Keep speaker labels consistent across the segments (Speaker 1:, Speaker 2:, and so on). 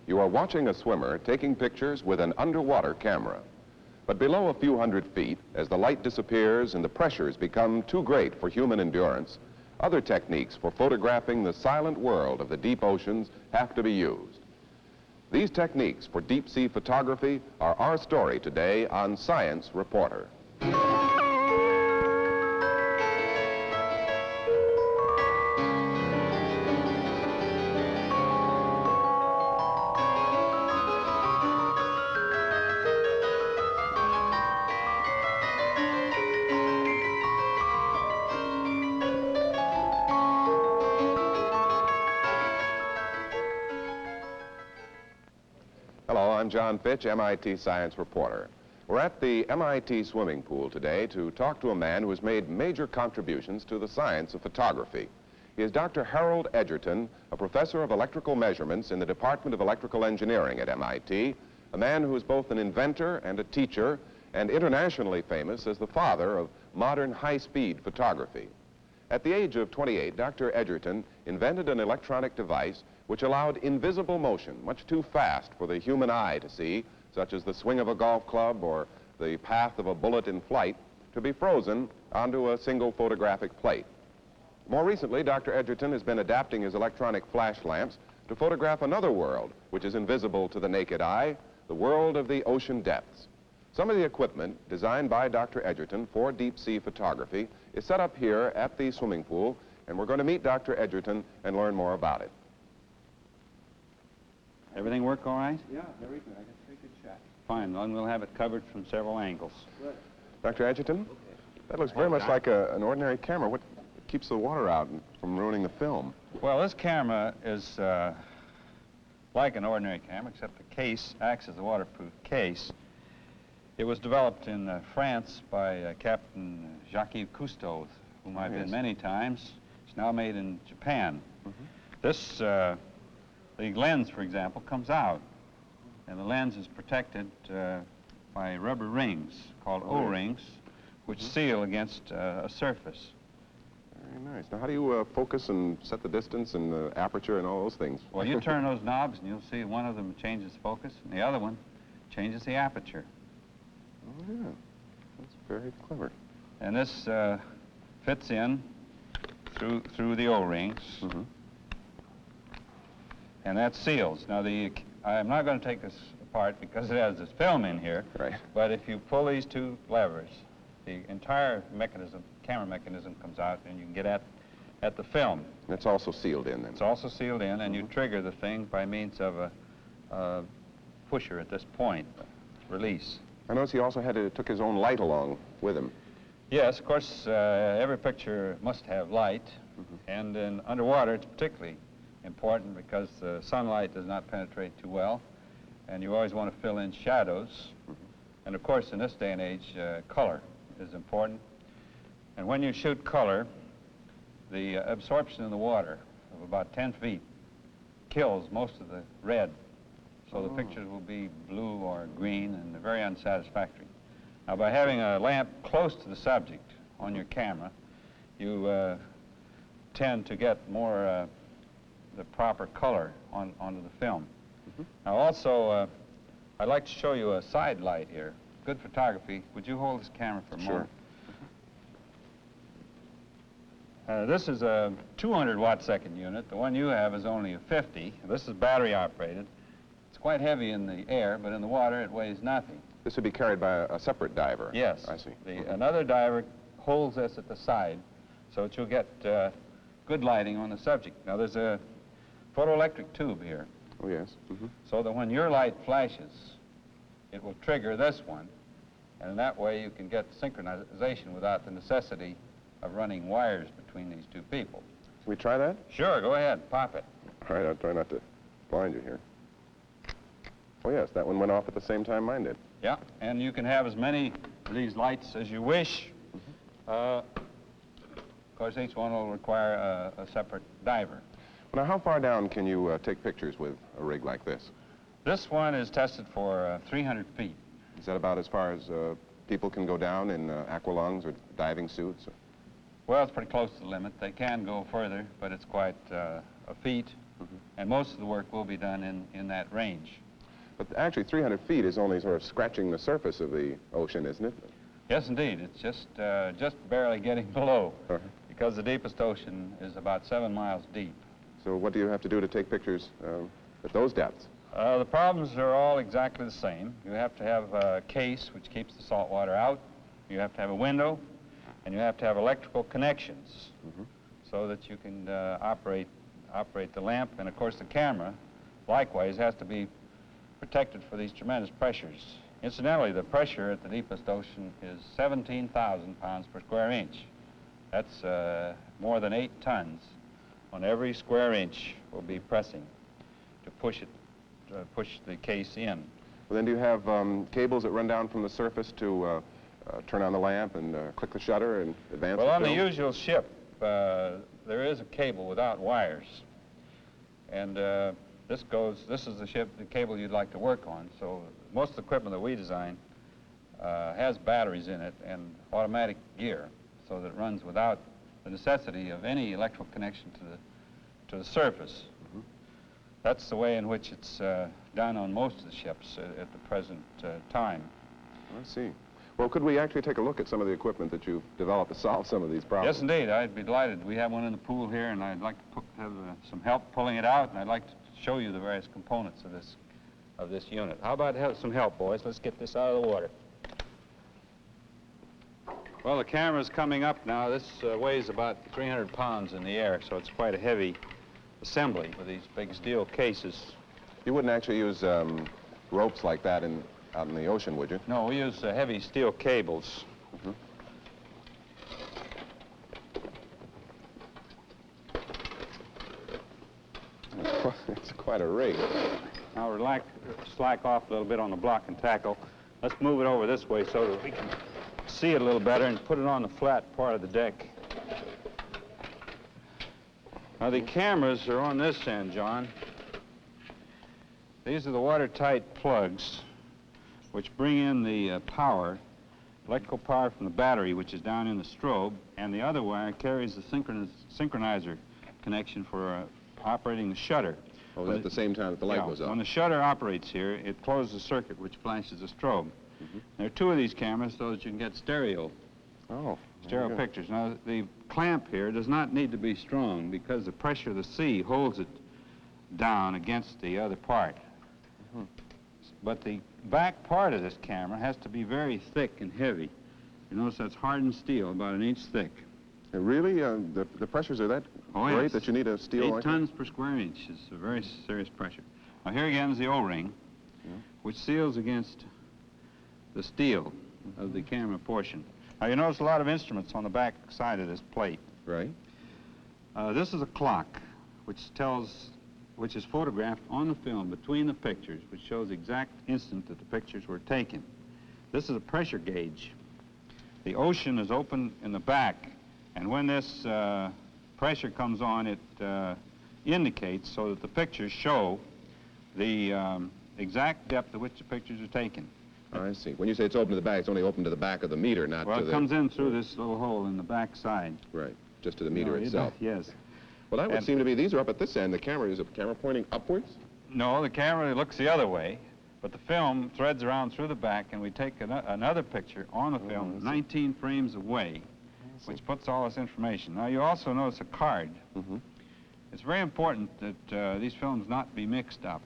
Speaker 1: You are watching a swimmer taking pictures with an underwater camera. But below a few hundred feet, as the light disappears and the pressures become too great for human endurance, other techniques for photographing the silent world of the deep oceans have to be used. These techniques for deep-sea photography are our story today on Science Reporter. Hello, I'm John Fitch, MIT Science Reporter. We're at the MIT swimming pool today to talk to a man who has made major contributions to the science of photography. He is Dr. Harold Edgerton, a professor of electrical measurements in the Department of Electrical Engineering at MIT, a man who is both an inventor and a teacher, and internationally famous as the father of modern high-speed photography. At the age of 28, Dr. Edgerton invented an electronic device which allowed invisible motion, much too fast for the human eye to see, such as the swing of a golf club or the path of a bullet in flight, to be frozen onto a single photographic plate. More recently, Dr. Edgerton has been adapting his electronic flash lamps to photograph another world which is invisible to the naked eye, the world of the ocean depths. Some of the equipment designed by Dr. Edgerton for deep-sea photography is set up here at the swimming pool, and we're going to meet Dr. Edgerton and learn more about it.
Speaker 2: Everything work all right?
Speaker 3: Yeah, very good. I got a pretty good shot.
Speaker 2: Fine, then we'll have it covered from several angles.
Speaker 3: Good.
Speaker 1: Dr. Edgerton, that looks very much like an ordinary camera. What keeps the water out from ruining the film?
Speaker 2: Well, this camera is like an ordinary camera, except the case acts as a waterproof case. It was developed in France by Captain Jacques Cousteau, with whom I've been many times. It's now made in Japan. This the lens, for example, comes out, and the lens is protected by rubber rings called O-rings, which seal against a surface.
Speaker 1: Very nice. Now, how do you focus and set the distance and the aperture and all those things?
Speaker 2: Well, you turn those knobs, and you'll see one of them changes focus, and the other one changes the aperture.
Speaker 1: Oh, yeah. That's very clever.
Speaker 2: And this fits in through the O-rings. And that seals. Now, I'm not going to take this apart because it has this film in here.
Speaker 1: Right.
Speaker 2: But if you pull these two levers, the entire mechanism, camera mechanism comes out, and you can get at the film.
Speaker 1: It's also sealed in, then?
Speaker 2: It's also sealed in, and you trigger the thing by means of a pusher at this point, release.
Speaker 1: I noticed he also took his own light along with him.
Speaker 2: Yes, of course, every picture must have light, and in underwater it's particularly important because the sunlight does not penetrate too well, and you always want to fill in shadows. And of course, in this day and age, color is important. And when you shoot color, the absorption in the water of about 10 feet kills most of the red, so the pictures will be blue or green and they're very unsatisfactory. Now, by having a lamp close to the subject on your camera, you tend to get more the proper color onto the film. Now also, I'd like to show you a side light here. Good photography. Would you hold this camera for a moment? This is a 200 watt-second unit. The one you have is only a 50. This is battery operated. It's quite heavy in the air, but in the water it weighs nothing.
Speaker 1: This would be carried by a separate diver.
Speaker 2: Yes.
Speaker 1: I see.
Speaker 2: Another diver holds this at the side so that you'll get good lighting on the subject. Now, there's a photoelectric tube here.
Speaker 1: Oh, yes.
Speaker 2: So that when your light flashes, it will trigger this one, and that way you can get synchronization without the necessity of running wires between these two people.
Speaker 1: Can we try that?
Speaker 2: Sure, go ahead, pop it.
Speaker 1: All right, I'll try not to blind you here. Oh, yes, that one went off at the same time mine did.
Speaker 2: Yeah, and you can have as many of these lights as you wish. Of course, each one will require a separate diver.
Speaker 1: Now, how far down can you take pictures with a rig like this?
Speaker 2: This one is tested for 300 feet.
Speaker 1: Is that about as far as people can go down in aqualungs or diving suits?
Speaker 2: Well, it's pretty close to the limit. They can go further, but it's quite a feat and most of the work will be done in that range.
Speaker 1: But actually, 300 feet is only sort of scratching the surface of the ocean, isn't it?
Speaker 2: Yes, indeed. It's just barely getting below,
Speaker 1: Uh-huh.
Speaker 2: because the deepest ocean is about 7 miles deep.
Speaker 1: So what do you have to do to take pictures at those depths?
Speaker 2: The problems are all exactly the same. You have to have a case which keeps the salt water out. You have to have a window, and you have to have electrical connections so that you can operate the lamp. And of course, the camera, likewise, has to be protected for these tremendous pressures. Incidentally, the pressure at the deepest ocean is 17,000 pounds per square inch. That's more than 8 tons on every square inch will be pressing to push the case in.
Speaker 1: Well, then do you have cables that run down from the surface to turn on the lamp and click the shutter and advance
Speaker 2: Well,
Speaker 1: the
Speaker 2: on the
Speaker 1: film?
Speaker 2: usual ship, there is a cable without wires. And this is the cable you'd like to work on. So most of the equipment that we design has batteries in it and automatic gear, so that it runs without the necessity of any electrical connection to the surface. That's the way in which it's done on most of the ships at the present time.
Speaker 1: I see. Well, could we actually take a look at some of the equipment that you've developed to solve some of these problems?
Speaker 2: Yes, indeed. I'd be delighted. We have one in the pool here, and I'd like to have some help pulling it out, and I'd like to show you the various components of this unit. How about some help, boys? Let's get this out of the water. Well, the camera's coming up now. This weighs about 300 pounds in the air, so it's quite a heavy assembly with these big steel cases.
Speaker 1: You wouldn't actually use ropes like that out in the ocean, would you?
Speaker 2: No, we use heavy steel cables.
Speaker 1: It's quite a rig.
Speaker 2: Now slack off a little bit on the block and tackle. Let's move it over this way so that we can see it a little better and put it on the flat part of the deck. Now, the cameras are on this end, John. These are the watertight plugs which bring in the electrical power from the battery, which is down in the strobe, and the other wire carries the synchronizer connection for operating the shutter.
Speaker 1: Oh, at the same time that the light goes up.
Speaker 2: When the shutter operates here, it closes the circuit, which flashes the strobe. There are 2 of these cameras so that you can get stereo pictures. Now, the clamp here does not need to be strong because the pressure of the sea holds it down against the other part. But the back part of this camera has to be very thick and heavy. You notice that's hardened steel, about 1 inch thick.
Speaker 1: Really? The pressures are that great
Speaker 2: yes.
Speaker 1: that you need a steel
Speaker 2: 8
Speaker 1: like
Speaker 2: tons per square inch is a very serious pressure. Now, here again is the O-ring, which seals against the steel of the camera portion. Now, you notice a lot of instruments on the back side of this plate.
Speaker 1: Right.
Speaker 2: This is a clock, which is photographed on the film between the pictures, which shows the exact instant that the pictures were taken. This is a pressure gauge. The ocean is open in the back, and when this pressure comes on, it indicates so that the pictures show the exact depth at which the pictures are taken.
Speaker 1: I see. When you say it's open to the back, it's only open to the back of the meter, not
Speaker 2: well,
Speaker 1: to the...
Speaker 2: Well, it comes in through this little hole in the back side.
Speaker 1: Right, just to the meter itself.
Speaker 2: Yes.
Speaker 1: Well, that would seem to be, these are up at this end. The camera, is the camera pointing upwards?
Speaker 2: No, the camera looks the other way, but the film threads around through the back, and we take another picture on the film, 19 frames away, which puts all this information. Now, you also notice a card. It's very important that these films not be mixed up.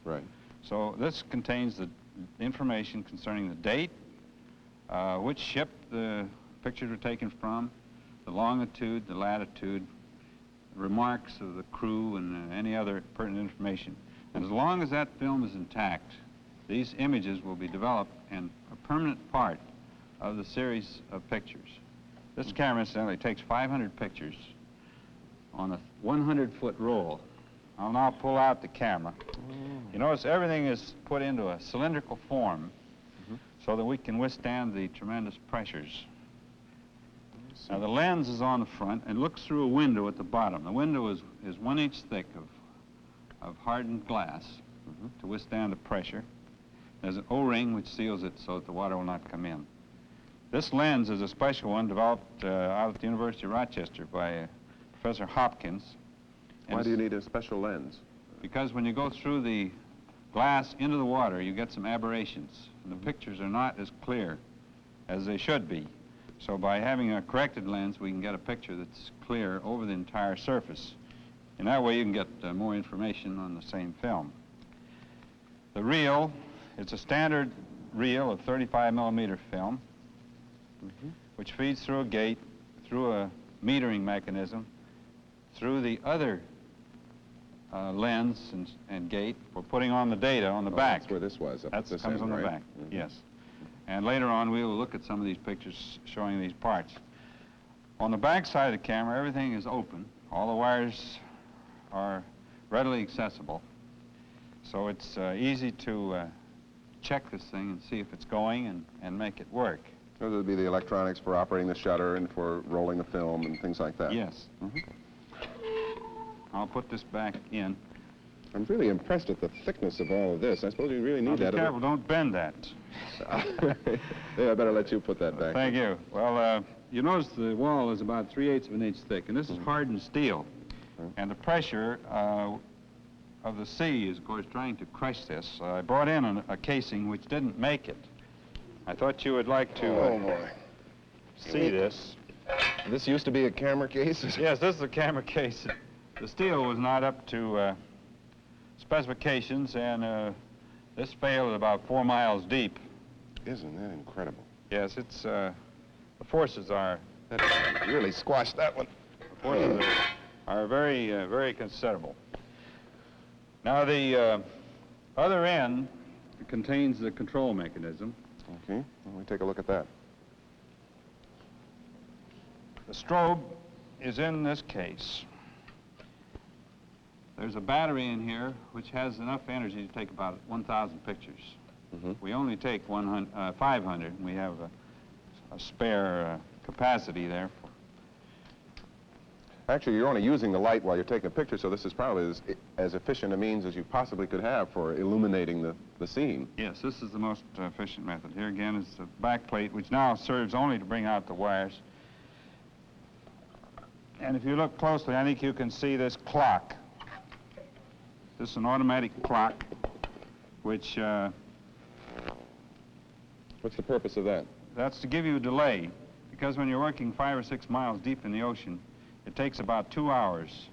Speaker 1: Right.
Speaker 2: So this contains the information concerning the date, which ship the pictures were taken from, the longitude, the latitude, remarks of the crew, and any other pertinent information. And as long as that film is intact, these images will be developed and a permanent part of the series of pictures. This camera, incidentally, takes 500 pictures on a 100-foot roll. I'll now pull out the camera. You notice everything is put into a cylindrical form so that we can withstand the tremendous pressures. Now, the lens is on the front and looks through a window at the bottom. The window is 1 inch thick of hardened glass to withstand the pressure. There's an O-ring which seals it so that the water will not come in. This lens is a special one developed out at the University of Rochester by Professor Hopkins.
Speaker 1: Why do you need a special lens?
Speaker 2: Because when you go through the glass into the water, you get some aberrations, and the pictures are not as clear as they should be. So by having a corrected lens, we can get a picture that's clear over the entire surface. In that way, you can get more information on the same film. The reel, it's a standard reel of 35 millimeter film, which feeds through a gate, through a metering mechanism, through the other lens and gate for putting on the data on the back.
Speaker 1: That's where this was. Up
Speaker 2: That
Speaker 1: this
Speaker 2: comes
Speaker 1: end,
Speaker 2: on the
Speaker 1: right?
Speaker 2: back, yes. And later on, we will look at some of these pictures showing these parts. On the back side of the camera, everything is open. All the wires are readily accessible. So it's easy to check this thing and see if it's going and make it work.
Speaker 1: So there'll be the electronics for operating the shutter and for rolling the film and things like that.
Speaker 2: Yes. I'll put this back in.
Speaker 1: I'm really impressed at the thickness of all of this. I suppose you really need that.
Speaker 2: Be careful, don't bend that.
Speaker 1: Yeah, I better let you put that back.
Speaker 2: Thank you. Well, you notice the wall is about 3/8 of an inch thick, and this is hardened steel. And the pressure of the sea is, of course, trying to crush this. I brought in a casing which didn't make it. I thought you would like to
Speaker 1: Oh, boy.
Speaker 2: see this.
Speaker 1: This used to be a camera case?
Speaker 2: Yes, this is a camera case. The steel was not up to specifications, and this failed at about 4 miles deep.
Speaker 1: Isn't that incredible?
Speaker 2: Yes, it's, the forces are...
Speaker 1: That really squashed that one.
Speaker 2: The forces are very, very considerable. Now, the other end contains the control mechanism.
Speaker 1: Okay, well, we take a look at that.
Speaker 2: The strobe is in this case. There's a battery in here which has enough energy to take about 1,000 pictures. We only take 500, and we have a spare capacity there.
Speaker 1: Actually, you're only using the light while you're taking a picture, so this is probably as efficient a means as you possibly could have for illuminating the scene.
Speaker 2: Yes, this is the most efficient method. Here again is the back plate, which now serves only to bring out the wires. And if you look closely, I think you can see this clock. This is an automatic clock, which...
Speaker 1: What's the purpose of that?
Speaker 2: That's to give you a delay, because when you're working 5 or 6 miles deep in the ocean, it takes about 2 hours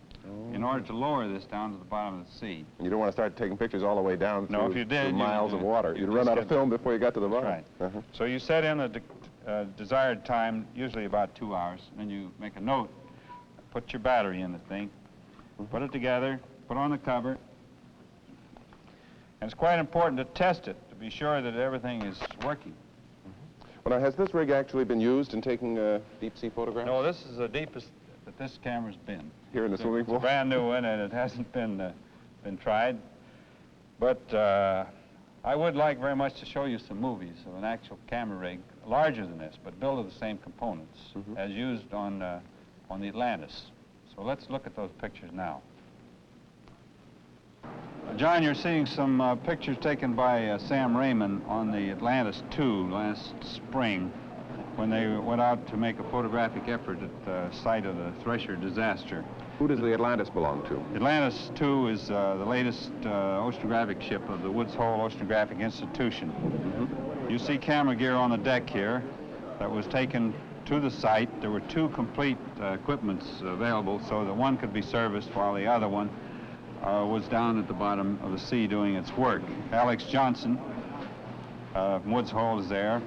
Speaker 2: in order to lower this down to the bottom of the sea.
Speaker 1: And you don't want to start taking pictures all the way down
Speaker 2: No, if you did,
Speaker 1: through miles of water. You'd run out of film before you got to the bottom.
Speaker 2: Right. So you set in a desired time, usually about 2 hours, and then you make a note, put your battery in the thing, put it together, put on the cover. And it's quite important to test it to be sure that everything is working.
Speaker 1: Well, now, has this rig actually been used in taking deep-sea photographs?
Speaker 2: No, this is the deepest that this camera's been.
Speaker 1: Here in the swimming pool?
Speaker 2: It's a brand new one, and it hasn't been tried. But I would like very much to show you some movies of an actual camera rig, larger than this, but built of the same components as used on the Atlantis. So let's look at those pictures now. John, you're seeing some pictures taken by Sam Raymond on the Atlantis II last spring when they went out to make a photographic effort at the site of the Thresher disaster.
Speaker 1: Who does the Atlantis belong to?
Speaker 2: Atlantis II is the latest oceanographic ship of the Woods Hole Oceanographic Institution. You see camera gear on the deck here that was taken to the site. There were 2 complete equipments available so that one could be serviced while the other one was down at the bottom of the sea doing its work. Alex Johnson from Woods Hole is there.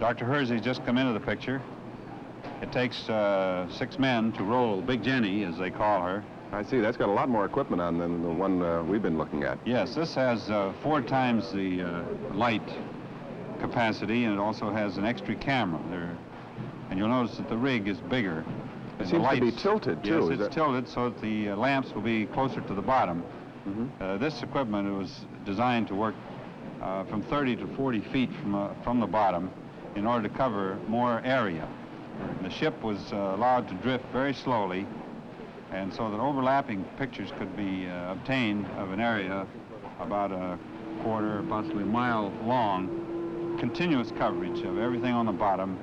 Speaker 2: Dr. Hersey's just come into the picture. It takes 6 men to roll Big Jenny, as they call her.
Speaker 1: I see. That's got a lot more equipment on than the one we've been looking at.
Speaker 2: Yes, this has 4 times the light capacity, and it also has an extra camera there. And you'll notice that the rig is bigger.
Speaker 1: It seems to be tilted, too.
Speaker 2: Yes, it's tilted so that the lamps will be closer to the bottom. This equipment was designed to work from 30 to 40 feet from the bottom in order to cover more area. And the ship was allowed to drift very slowly, and so that overlapping pictures could be obtained of an area about a quarter, possibly a mile long, continuous coverage of everything on the bottom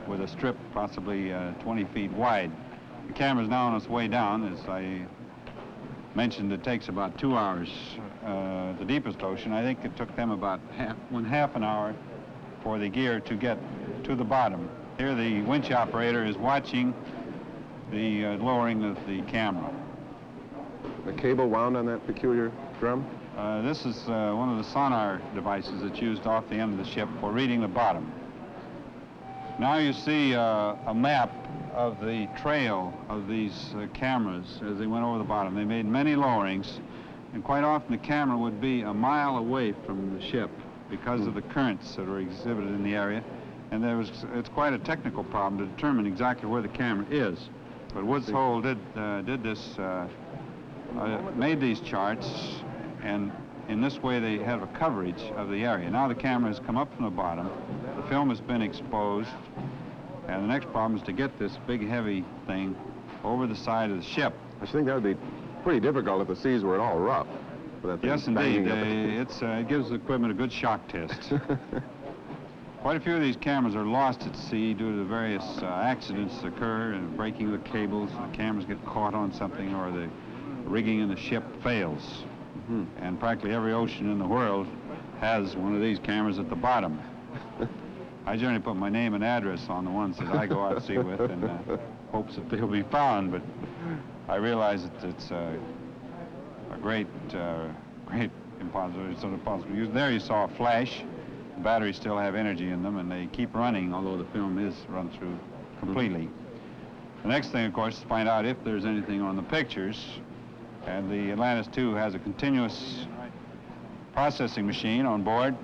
Speaker 2: with a strip possibly 20 feet wide. The camera's now on its way down, as I mentioned it takes about 2 hours. The deepest ocean, I think it took them about half an hour for the gear to get to the bottom. Here the winch operator is watching the lowering of the camera.
Speaker 1: The cable wound on that peculiar drum?
Speaker 2: This is one of the sonar devices that's used off the end of the ship for reading the bottom. Now you see a map of the trail of these cameras as they went over the bottom. They made many lowerings, and quite often the camera would be a mile away from the ship because of the currents that are exhibited in the area. And it's quite a technical problem to determine exactly where the camera is. But Woods Hole made these charts, and in this way they have a coverage of the area. Now the camera has come up from the bottom, the film has been exposed, and the next problem is to get this big heavy thing over the side of the ship.
Speaker 1: I think that would be pretty difficult if the seas were at all rough.
Speaker 2: Yes, indeed. It gives the equipment a good shock test. Quite a few of these cameras are lost at sea due to the various accidents that occur, and breaking the cables, the cameras get caught on something, or the rigging in the ship fails. And practically every ocean in the world has one of these cameras at the bottom. I generally put my name and address on the ones that I go out to sea with, and hopes that they'll be found, but I realize that it's a great impossible use. There you saw a flash. The batteries still have energy in them, and they keep running, although the film is run through completely. The next thing, of course, is to find out if there's anything on the pictures. And the Atlantis II has a continuous processing machine on board.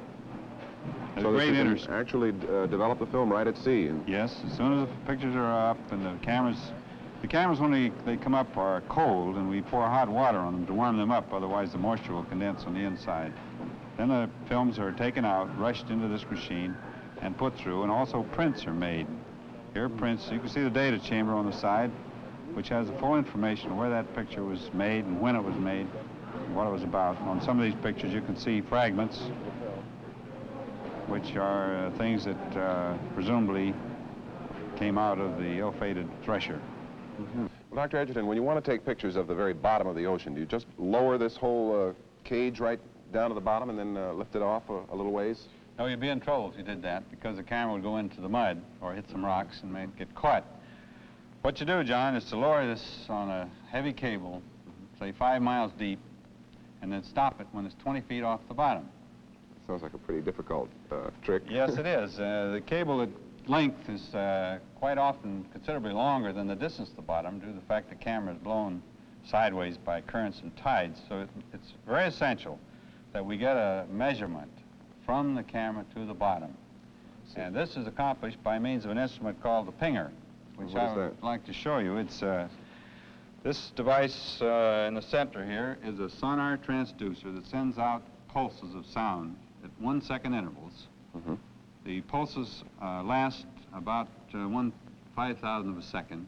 Speaker 2: There's
Speaker 1: So
Speaker 2: great
Speaker 1: that you
Speaker 2: interest.
Speaker 1: can actually develop the film right at sea.
Speaker 2: Yes, as soon as the pictures are up and the cameras when they come up are cold, and we pour hot water on them to warm them up, otherwise the moisture will condense on the inside. Then the films are taken out, rushed into this machine, and put through, and also prints are made. Here are prints. You can see the data chamber on the side, which has the full information of where that picture was made and when it was made and what it was about. On some of these pictures you can see fragments, which are things that presumably came out of the ill-fated Thresher.
Speaker 1: Well, Dr. Edgerton, when you want to take pictures of the very bottom of the ocean, do you just lower this whole cage right down to the bottom and then lift it off a little ways?
Speaker 2: No, you'd be in trouble if you did that, because the camera would go into the mud or hit some rocks and may get caught. What you do, John, is to lower this on a heavy cable, say 5 miles deep, and then stop it when it's 20 feet off the bottom.
Speaker 1: Sounds like a pretty difficult trick.
Speaker 2: Yes, it is. The cable length is quite often considerably longer than the distance to the bottom due to the fact the camera is blown sideways by currents and tides. So it's very essential that we get a measurement from the camera to the bottom. And this is accomplished by means of an instrument called the pinger, which I would like to show you. It's this device in the center here is a sonar transducer that sends out pulses of sound at 1 second intervals. The pulses last about 1/5000th of a second.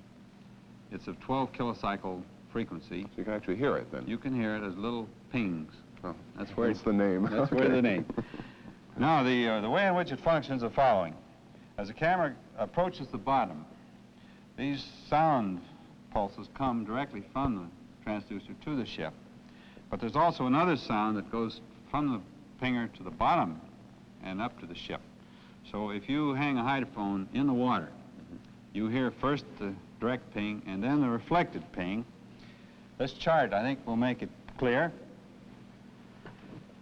Speaker 2: It's of 12 kilocycle frequency.
Speaker 1: So you can actually hear it then?
Speaker 2: You can hear it as little pings.
Speaker 1: Oh,
Speaker 2: that's where
Speaker 1: it's the name.
Speaker 2: That's where the name. Now, the way in which it functions is the following. As the camera approaches the bottom, these sound pulses come directly from the transducer to the ship. But there's also another sound that goes from the pinger to the bottom and up to the ship. So if you hang a hydrophone in the water, you hear first the direct ping and then the reflected ping. This chart, I think, will make it clear.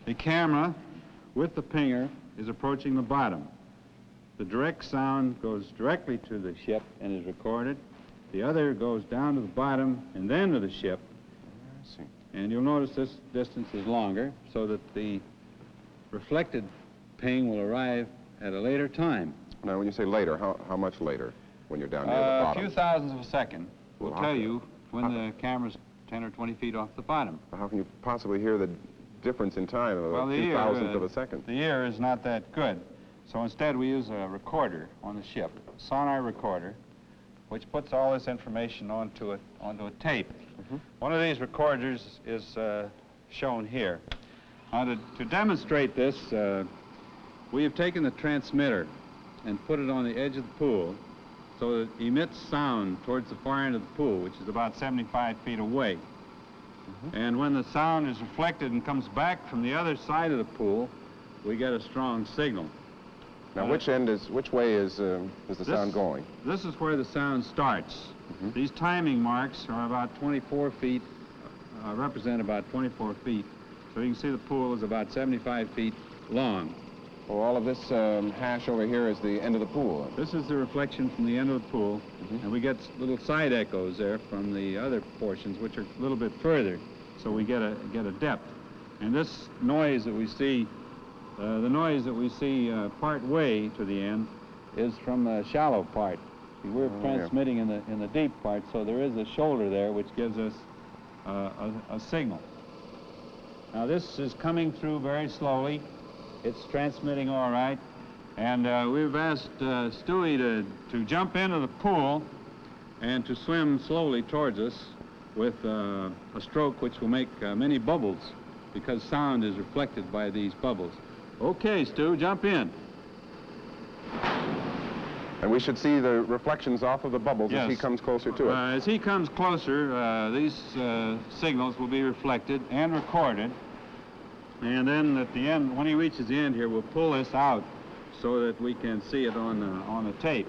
Speaker 2: The camera with the pinger is approaching the bottom. The direct sound goes directly to the ship and is recorded. The other goes down to the bottom and then to the ship.
Speaker 1: I see.
Speaker 2: And you'll notice this distance is longer so that the reflected ping will arrive at a later time.
Speaker 1: Now, when you say later, how much later when you're down near the
Speaker 2: A
Speaker 1: bottom?
Speaker 2: few thousandths of a second will
Speaker 1: Well,
Speaker 2: tell you when the camera's 10 or 20 feet off the bottom.
Speaker 1: How can you possibly hear the difference in time of
Speaker 2: Well,
Speaker 1: a few thousandths of a second?
Speaker 2: The ear is not that good. So instead we use a recorder on the ship, a sonar recorder, which puts all this information onto a tape. One of these recorders is shown here. Now to demonstrate this, we have taken the transmitter and put it on the edge of the pool so that it emits sound towards the far end of the pool, which is about 75 feet away. And when the sound is reflected and comes back from the other side of the pool, we get a strong signal.
Speaker 1: Now, which way is the sound going?
Speaker 2: This is where the sound starts. These timing marks are about 24 feet, represent about 24 feet. So you can see the pool is about 75 feet long.
Speaker 1: Well, all of this hash over here is the end of the pool.
Speaker 2: This is the reflection from the end of the pool, and we get little side echoes there from the other portions, which are a little bit further, so we get a depth. And this noise that we see, part way to the end, is from the shallow part. We're transmitting in the deep part, so there is a shoulder there which gives us a signal. Now this is coming through very slowly. It's transmitting all right, and we've asked Stewie to jump into the pool and to swim slowly towards us with a stroke which will make many bubbles, because sound is reflected by these bubbles. Okay, Stu, jump in.
Speaker 1: And we should see the reflections off of the bubbles as he comes closer to it.
Speaker 2: As he comes closer, these signals will be reflected and recorded. And then at the end, when he reaches the end here, we'll pull this out so that we can see it on the tape.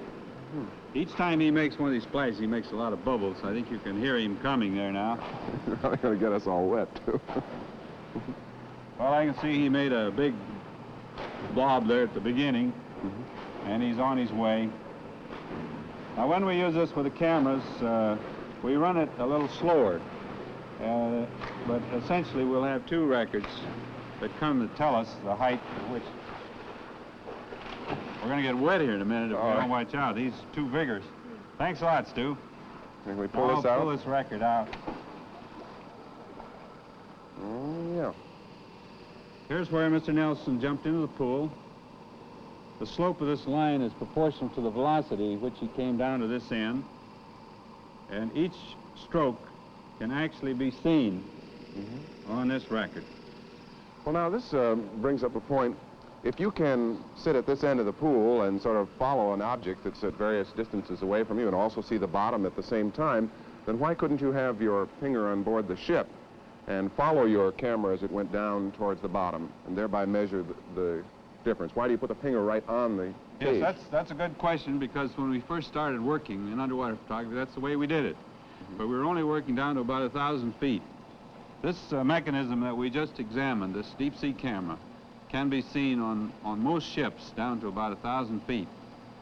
Speaker 2: Each time he makes one of these splashes, he makes a lot of bubbles. I think you can hear him coming there now.
Speaker 1: You're probably going to get us all wet, too.
Speaker 2: Well, I can see he made a big blob there at the beginning, and he's on his way. Now, when we use this with the cameras, we run it a little slower. But essentially, we'll have two records that come to tell us the height at which. We're going to get wet here in a minute if we don't watch out. He's too vigorous. Thanks a lot, Stu.
Speaker 1: Can we pull this out?
Speaker 2: Pull this record out.
Speaker 1: Oh, yeah.
Speaker 2: Here's where Mr. Nelson jumped into the pool. The slope of this line is proportional to the velocity which he came down to this end. And each stroke can actually be seen on this record.
Speaker 1: Well, now, this brings up a point. If you can sit at this end of the pool and sort of follow an object that's at various distances away from you and also see the bottom at the same time, then why couldn't you have your pinger on board the ship and follow your camera as it went down towards the bottom and thereby measure the difference? Why do you put the pinger right on the cage?
Speaker 2: Yes, that's a good question, because when we first started working in underwater photography, that's the way we did it. But we were only working down to about 1,000 feet. This mechanism that we just examined, this deep-sea camera, can be seen on most ships down to about 1,000 feet.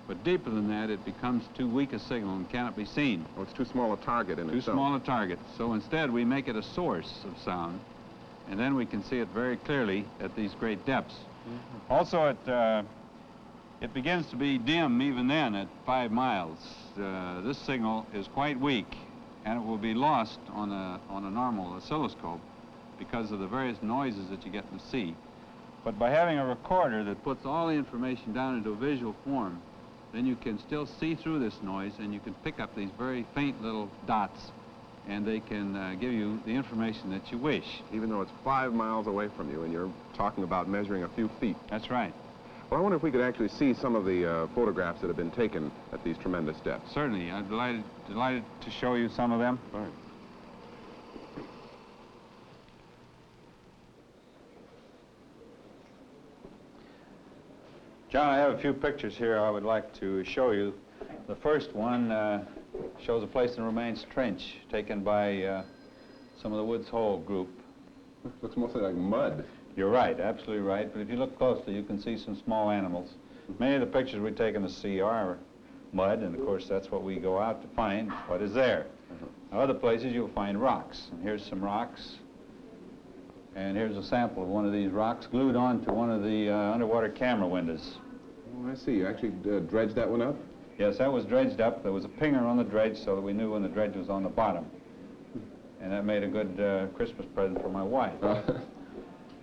Speaker 2: But deeper than that, it becomes too weak a signal and cannot be seen.
Speaker 1: Oh, it's too small a target in itself.
Speaker 2: Too small a target. So instead, we make it a source of sound, and then we can see it very clearly at these great depths. Also, it begins to be dim even then at 5 miles. This signal is quite weak, and it will be lost on a normal oscilloscope because of the various noises that you get in the sea. But by having a recorder that puts all the information down into a visual form, then you can still see through this noise, and you can pick up these very faint little dots, and they can give you the information that you wish.
Speaker 1: Even though it's 5 miles away from you and you're talking about measuring a few feet.
Speaker 2: That's right.
Speaker 1: Well, I wonder if we could actually see some of the photographs that have been taken at these tremendous depths.
Speaker 2: Certainly. I'm delighted to show you some of them.
Speaker 1: All right.
Speaker 2: John, I have a few pictures here I would like to show you. The first one shows a place in Romain's Trench taken by some of the Woods Hole group.
Speaker 1: Looks mostly like mud.
Speaker 2: You're right, absolutely right. But if you look closely, you can see some small animals. Many of the pictures we take in the sea are mud, and of course that's what we go out to find, what is there. Now, other places you'll find rocks. And here's some rocks. And here's a sample of one of these rocks glued onto one of the underwater camera windows.
Speaker 1: Oh, I see. You actually dredged that one up?
Speaker 2: Yes, that was dredged up. There was a pinger on the dredge so that we knew when the dredge was on the bottom. And that made a good Christmas present for my wife.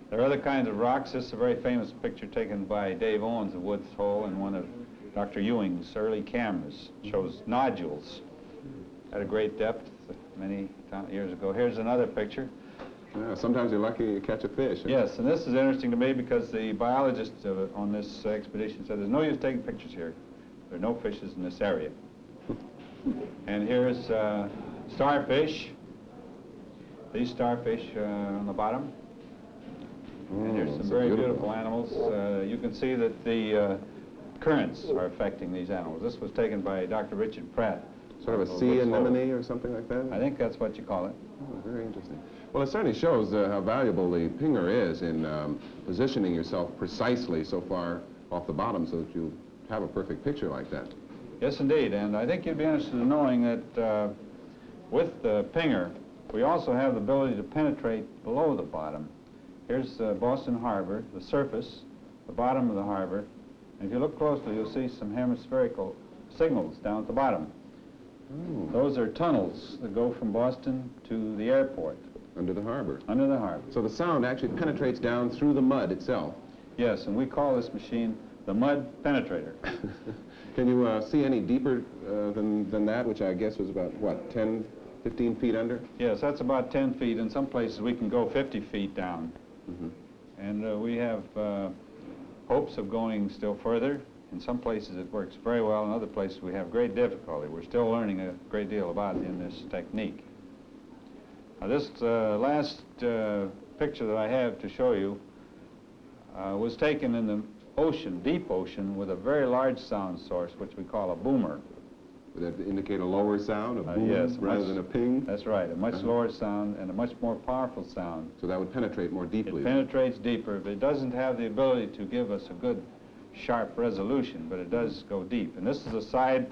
Speaker 2: There are other kinds of rocks. This is a very famous picture taken by Dave Owens of Woods Hole in one of Dr. Ewing's early cameras. It shows nodules at a great depth many years ago. Here's another picture.
Speaker 1: Yeah, sometimes you're lucky you catch a fish. Huh?
Speaker 2: Yes, and this is interesting to me because the biologist on this expedition said there's no use taking pictures here. There are no fishes in this area. And here's starfish. these starfish on the bottom. And there's some
Speaker 1: so
Speaker 2: very beautiful animals. You can see that the currents are affecting these animals. This was taken by Dr. Richard Pratt.
Speaker 1: Sort of a sea anemone or something like that?
Speaker 2: I think that's what you call it.
Speaker 1: Oh, very interesting. Well, it certainly shows how valuable the pinger is in positioning yourself precisely so far off the bottom so that you have a perfect picture like that.
Speaker 2: Yes, indeed. And I think you'd be interested in knowing that with the pinger, we also have the ability to penetrate below the bottom. Here's Boston Harbor, the surface, the bottom of the harbor. And if you look closely, you'll see some hemispherical signals down at the bottom.
Speaker 1: Oh.
Speaker 2: Those are tunnels that go from Boston to the airport.
Speaker 1: Under the harbor.
Speaker 2: Under the harbor.
Speaker 1: So the sound actually penetrates down through the mud itself.
Speaker 2: Yes, and we call this machine the mud penetrator.
Speaker 1: Can you see any deeper than that, which I guess was about, what, 10, 15 feet under?
Speaker 2: Yes, that's about 10 feet. In some places we can go 50 feet down.
Speaker 1: Mm-hmm.
Speaker 2: And we have hopes of going still further. In some places it works very well. In other places we have great difficulty. We're still learning a great deal about it in this technique. Now, this last picture that I have to show you was taken in the ocean, deep ocean, with a very large sound source, which we call a boomer.
Speaker 1: Would that indicate a lower sound, a boom,
Speaker 2: yes,
Speaker 1: rather than a ping?
Speaker 2: That's right, a much lower sound and a much more powerful sound.
Speaker 1: So that would penetrate more deeply.
Speaker 2: It penetrates deeper, but it doesn't have the ability to give us a good, sharp resolution, but it does go deep. And this is the side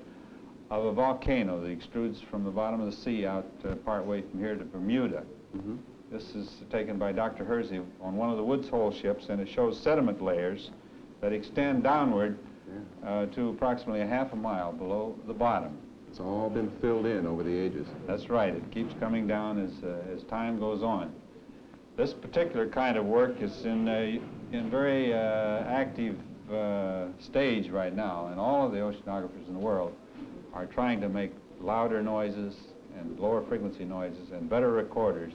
Speaker 2: of a volcano that extrudes from the bottom of the sea out partway from here to Bermuda.
Speaker 1: Mm-hmm.
Speaker 2: This is taken by Dr. Hersey on one of the Woods Hole ships, and it shows sediment layers that extend downward to approximately a half a mile below the bottom.
Speaker 1: It's all been filled in over the ages.
Speaker 2: That's right. It keeps coming down as time goes on. This particular kind of work is in very active stage right now, and all of the oceanographers in the world are trying to make louder noises and lower frequency noises and better recorders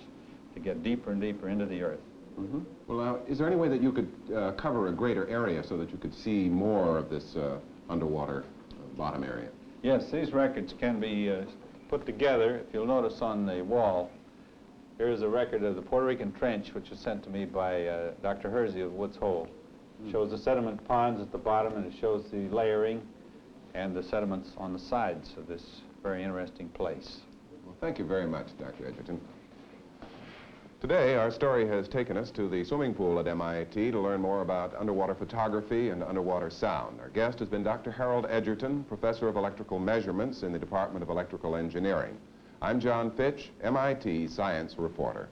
Speaker 2: to get deeper and deeper into the earth.
Speaker 1: Mm-hmm. Well, is there any way that you could cover a greater area so that you could see more of this underwater bottom area?
Speaker 2: Yes, these records can be put together. If you'll notice on the wall, here's a record of the Puerto Rican Trench, which was sent to me by Dr. Hersey of Woods Hole. It shows the sediment ponds at the bottom, and it shows the layering and the sediments on the sides of this very interesting place.
Speaker 1: Well, thank you very much, Dr. Edgerton. Today, our story has taken us to the swimming pool at MIT to learn more about underwater photography and underwater sound. Our guest has been Dr. Harold Edgerton, Professor of Electrical Measurements in the Department of Electrical Engineering. I'm John Fitch, MIT Science Reporter.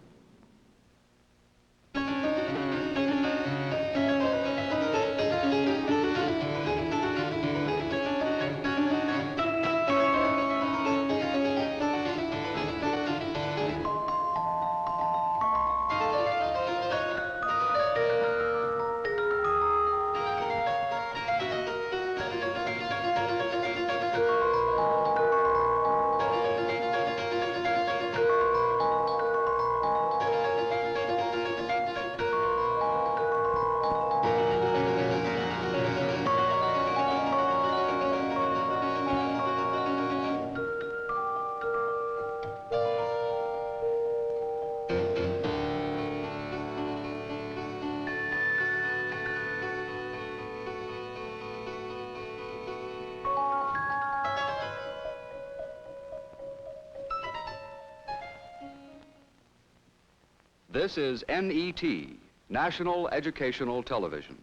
Speaker 4: This is NET, National Educational Television.